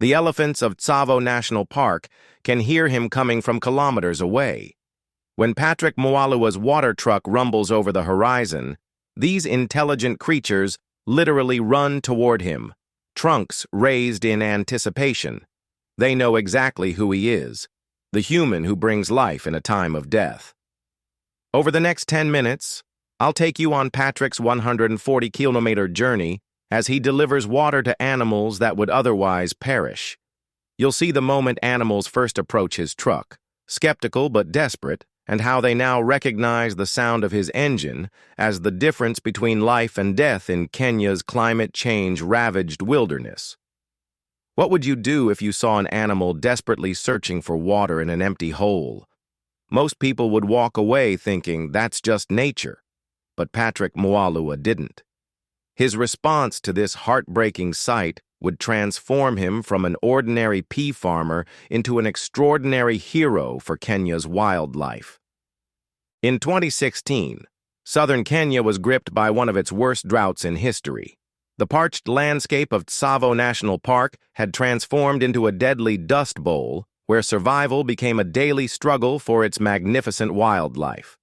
The elephants of Tsavo National Park can hear him coming from kilometers away. When Patrick Mwalua's water truck rumbles over the horizon, these intelligent creatures literally run toward him, trunks raised in anticipation. They know exactly who he is, the human who brings life in a time of death. Over the next 10 minutes, I'll take you on Patrick's 140-kilometer journey as he delivers water to animals that would otherwise perish. You'll see the moment animals first approach his truck, skeptical but desperate, and how they now recognize the sound of his engine as the difference between life and death in Kenya's climate change-ravaged wilderness. What would you do if you saw an animal desperately searching for water in an empty hole? Most people would walk away thinking that's just nature, but Patrick Mwalua didn't. His response to this heartbreaking sight would transform him from an ordinary pea farmer into an extraordinary hero for Kenya's wildlife. In 2016, southern Kenya was gripped by one of its worst droughts in history. The parched landscape of Tsavo National Park had transformed into a deadly dust bowl where survival became a daily struggle for its magnificent wildlife.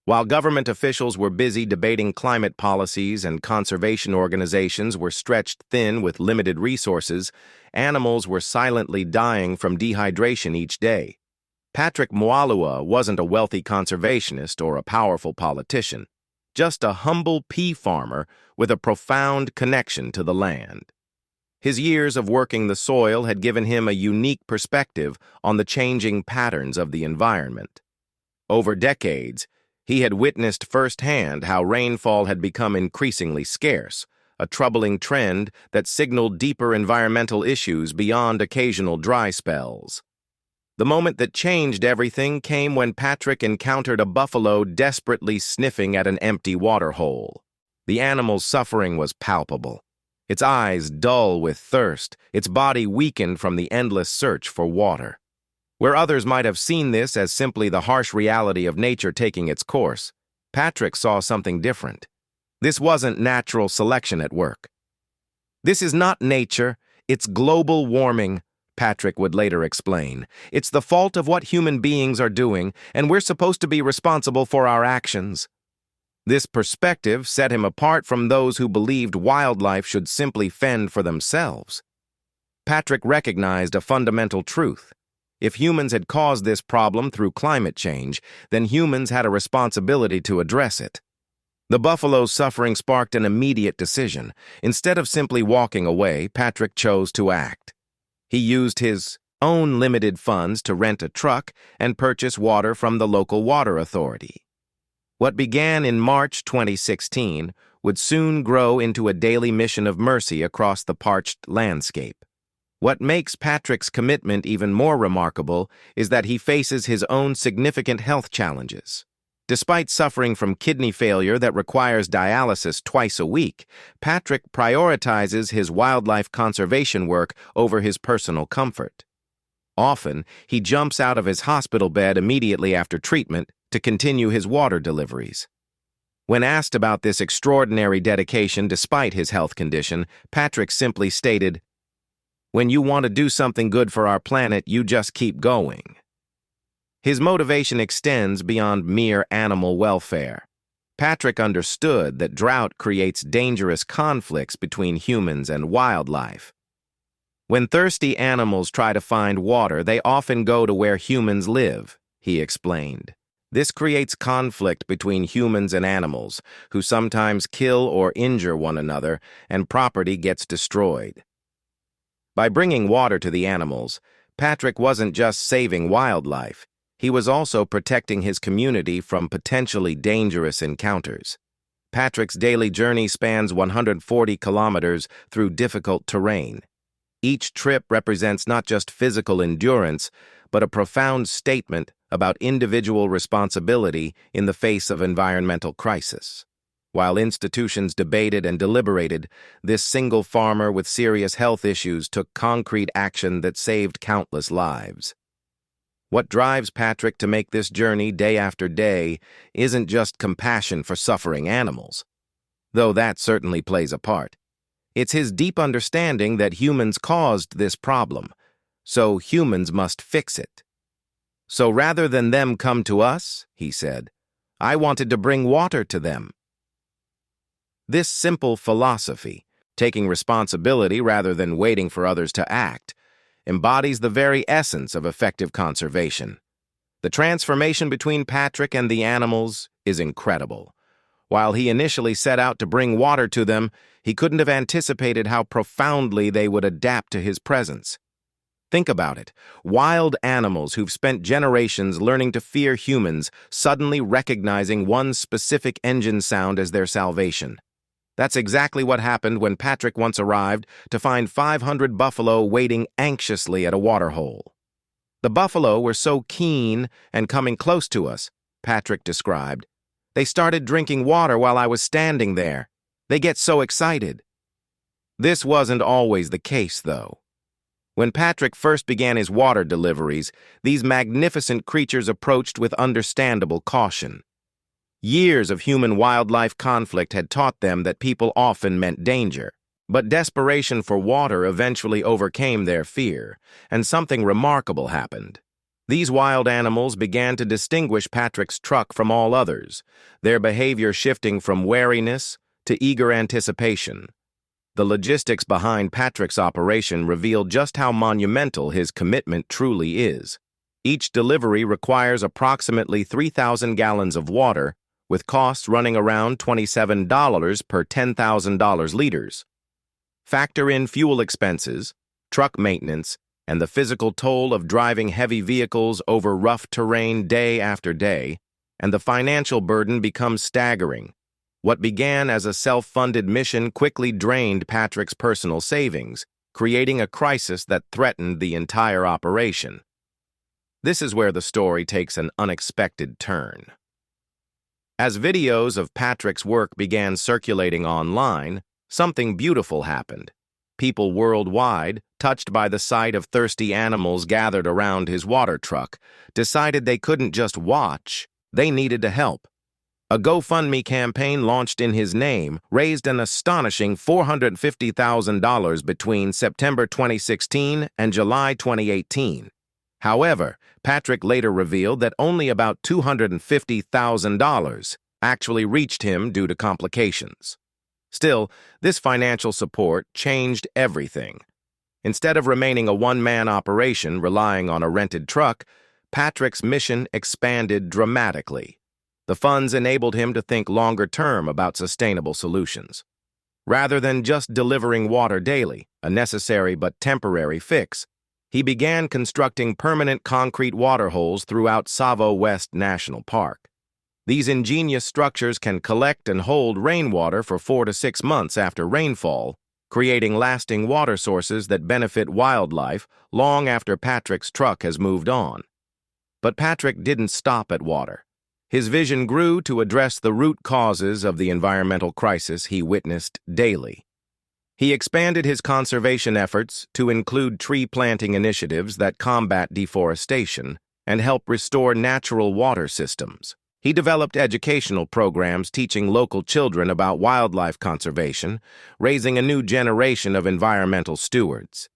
While government officials were busy debating climate policies and conservation organizations were stretched thin with limited resources, animals were silently dying from dehydration each day. Patrick Mwalua wasn't a wealthy conservationist or a powerful politician, just a humble pea farmer with a profound connection to the land. His years of working the soil had given him a unique perspective on the changing patterns of the environment. Over decades, he had witnessed firsthand how rainfall had become increasingly scarce, a troubling trend that signaled deeper environmental issues beyond occasional dry spells. The moment that changed everything came when Patrick encountered a buffalo desperately sniffing at an empty water hole. The animal's suffering was palpable. Its eyes dull with thirst, its body weakened from the endless search for water. Where others might have seen this as simply the harsh reality of nature taking its course, Patrick saw something different. This wasn't natural selection at work. "This is not nature, it's global warming," Patrick would later explain. "It's the fault of what human beings are doing, and we're supposed to be responsible for our actions." This perspective set him apart from those who believed wildlife should simply fend for themselves. Patrick recognized a fundamental truth. If humans had caused this problem through climate change, then humans had a responsibility to address it. The buffalo's suffering sparked an immediate decision. Instead of simply walking away, Patrick chose to act. He used his own limited funds to rent a truck and purchase water from the local water authority. What began in March 2016 would soon grow into a daily mission of mercy across the parched landscape. What makes Patrick's commitment even more remarkable is that he faces his own significant health challenges. Despite suffering from kidney failure that requires dialysis twice a week, Patrick prioritizes his wildlife conservation work over his personal comfort. Often, he jumps out of his hospital bed immediately after treatment to continue his water deliveries. When asked about this extraordinary dedication despite his health condition, Patrick simply stated, "When you want to do something good for our planet, you just keep going." His motivation extends beyond mere animal welfare. Patrick understood that drought creates dangerous conflicts between humans and wildlife. When thirsty animals try to find water, they often go to where humans live, he explained. This creates conflict between humans and animals, who sometimes kill or injure one another, and property gets destroyed. By bringing water to the animals, Patrick wasn't just saving wildlife, he was also protecting his community from potentially dangerous encounters. Patrick's daily journey spans 140 kilometers through difficult terrain. Each trip represents not just physical endurance, but a profound statement about individual responsibility in the face of environmental crisis. While institutions debated and deliberated, this single farmer with serious health issues took concrete action that saved countless lives. What drives Patrick to make this journey day after day isn't just compassion for suffering animals, though that certainly plays a part. It's his deep understanding that humans caused this problem, so humans must fix it. So rather than them come to us, he said, I wanted to bring water to them. This simple philosophy, taking responsibility rather than waiting for others to act, embodies the very essence of effective conservation. The transformation between Patrick and the animals is incredible. While he initially set out to bring water to them, he couldn't have anticipated how profoundly they would adapt to his presence. Think about it. Wild animals who've spent generations learning to fear humans suddenly recognizing one specific engine sound as their salvation. That's exactly what happened when Patrick once arrived to find 500 buffalo waiting anxiously at a waterhole. The buffalo were so keen and coming close to us, Patrick described. They started drinking water while I was standing there. They get so excited. This wasn't always the case, though. When Patrick first began his water deliveries, these magnificent creatures approached with understandable caution. Years of human-wildlife conflict had taught them that people often meant danger. But desperation for water eventually overcame their fear, and something remarkable happened. These wild animals began to distinguish Patrick's truck from all others, their behavior shifting from wariness to eager anticipation. The logistics behind Patrick's operation revealed just how monumental his commitment truly is. Each delivery requires approximately 3,000 gallons of water, with costs running around $27 per $10,000 liters. Factor in fuel expenses, truck maintenance, and the physical toll of driving heavy vehicles over rough terrain day after day, and the financial burden becomes staggering. What began as a self-funded mission quickly drained Patrick's personal savings, creating a crisis that threatened the entire operation. This is where the story takes an unexpected turn. As videos of Patrick's work began circulating online, something beautiful happened. People worldwide, touched by the sight of thirsty animals gathered around his water truck, decided they couldn't just watch, they needed to help. A GoFundMe campaign launched in his name raised an astonishing $450,000 between September 2016 and July 2018. However, Patrick later revealed that only about $250,000 actually reached him due to complications. Still, this financial support changed everything. Instead of remaining a one-man operation relying on a rented truck, Patrick's mission expanded dramatically. The funds enabled him to think longer-term about sustainable solutions. Rather than just delivering water daily, a necessary but temporary fix, he began constructing permanent concrete water holes throughout Tsavo West National Park. These ingenious structures can collect and hold rainwater for 4 to 6 months after rainfall, creating lasting water sources that benefit wildlife long after Patrick's truck has moved on. But Patrick didn't stop at water. His vision grew to address the root causes of the environmental crisis he witnessed daily. He expanded his conservation efforts to include tree planting initiatives that combat deforestation and help restore natural water systems. He developed educational programs teaching local children about wildlife conservation, raising a new generation of environmental stewards.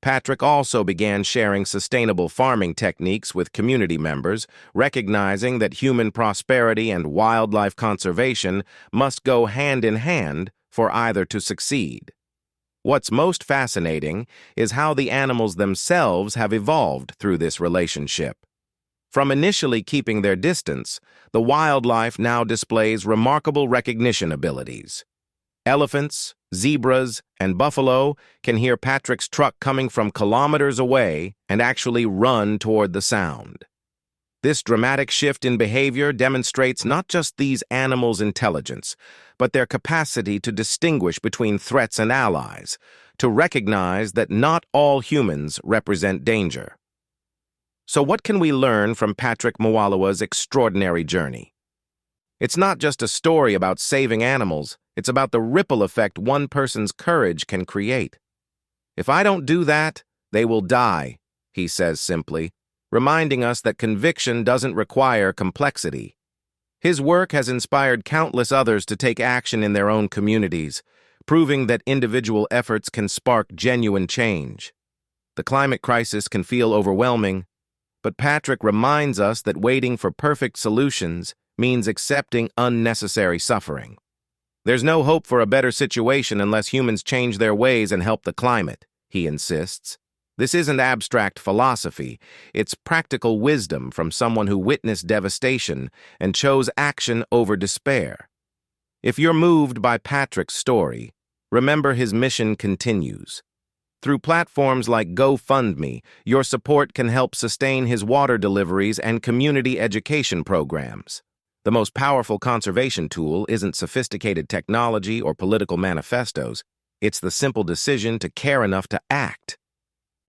Patrick also began sharing sustainable farming techniques with community members, recognizing that human prosperity and wildlife conservation must go hand in hand for either to succeed. What's most fascinating is how the animals themselves have evolved through this relationship. From initially keeping their distance, the wildlife now displays remarkable recognition abilities. Elephants, zebras, and buffalo can hear Patrick's truck coming from kilometers away and actually run toward the sound. This dramatic shift in behavior demonstrates not just these animals' intelligence, but their capacity to distinguish between threats and allies, to recognize that not all humans represent danger. So what can we learn from Patrick Mwalua's extraordinary journey? It's not just a story about saving animals, it's about the ripple effect one person's courage can create. If I don't do that, they will die, he says simply, reminding us that conviction doesn't require complexity. His work has inspired countless others to take action in their own communities, proving that individual efforts can spark genuine change. The climate crisis can feel overwhelming, but Patrick reminds us that waiting for perfect solutions means accepting unnecessary suffering. There's no hope for a better situation unless humans change their ways and help the climate, he insists. This isn't abstract philosophy, it's practical wisdom from someone who witnessed devastation and chose action over despair. If you're moved by Patrick's story, remember his mission continues. Through platforms like GoFundMe, your support can help sustain his water deliveries and community education programs. The most powerful conservation tool isn't sophisticated technology or political manifestos, it's the simple decision to care enough to act.